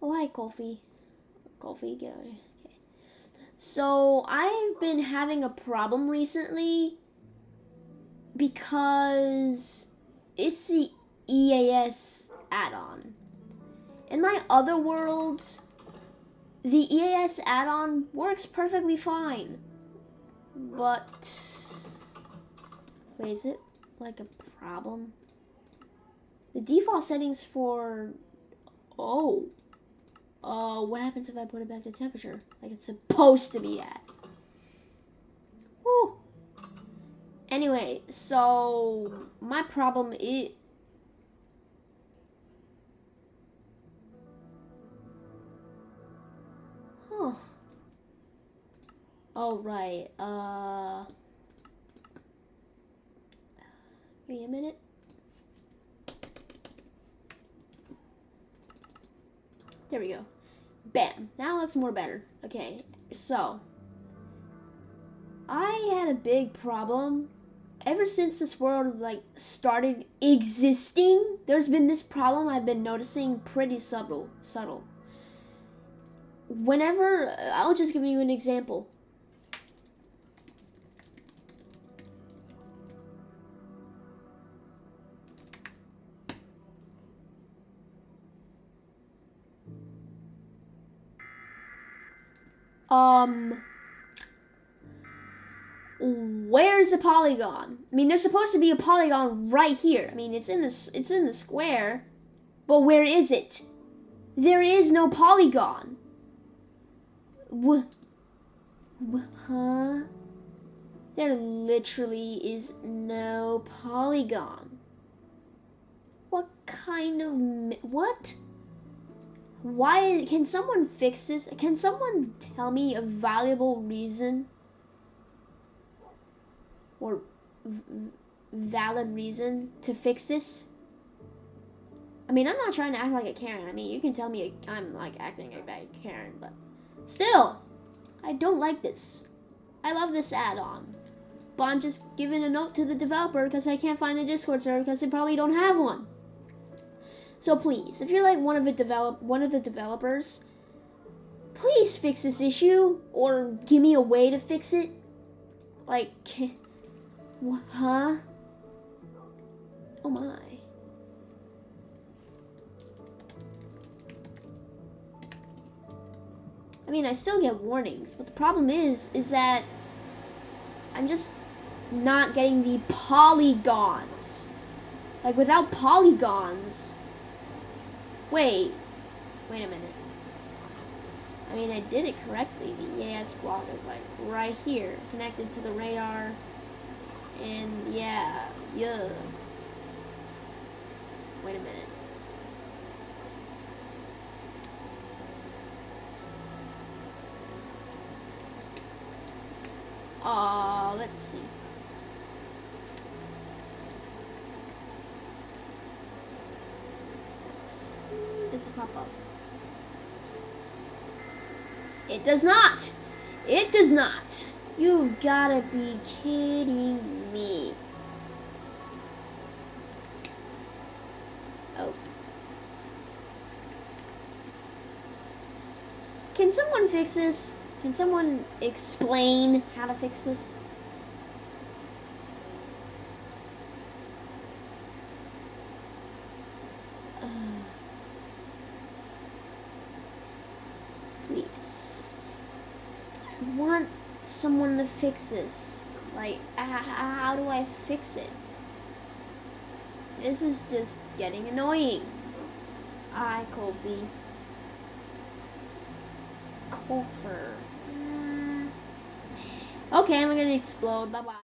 Oh, hi, Kofi. Kofi, get out of here. Okay. So, I've been having a problem recently because it's the EAS add-on. In my other worlds, the EAS add-on works perfectly fine. But, wait, is it like a problem? The default settings for, what happens if I put it back to temperature like it's supposed to be at? Whew. Anyway, so my problem is, oh, right, give me a minute. There we go. Bam. Now it looks more better. Okay, so I had a big problem ever since this world started existing. There's been this problem I've been noticing, pretty subtle. Whenever, I'll just give you an example. Where's the polygon? I mean, there's supposed to be a polygon right here. I mean, it's in the square, but where is it? There is no polygon. Huh? There literally is no polygon. What kind of what? Why? Can someone fix this? Can someone tell me a valuable reason or valid reason to fix this? I mean, I'm not trying to act like a Karen. I mean, you can tell me I'm like acting like a Karen, but still, I don't like this. I love this add-on, but I'm just giving a note to the developer because I can't find a Discord server because they probably don't have one. So please, if you're like one of the developers, please fix this issue or give me a way to fix it. Like, huh? Oh my. I mean, I still get warnings, but the problem is that I'm just not getting the polygons. Like, without polygons... Wait a minute. I mean, I did it correctly. The EAS block is like right here, connected to the radar. And yeah. Wait a minute. Let's see. Does it pop up? It does not! It does not! You've gotta be kidding me. Oh. Can someone fix this? Can someone explain how to fix this? Please. I want someone to fix this. Like, how do I fix it? This is just getting annoying. Hi, Kofi. Koffer. Okay, I'm gonna explode. Bye-bye.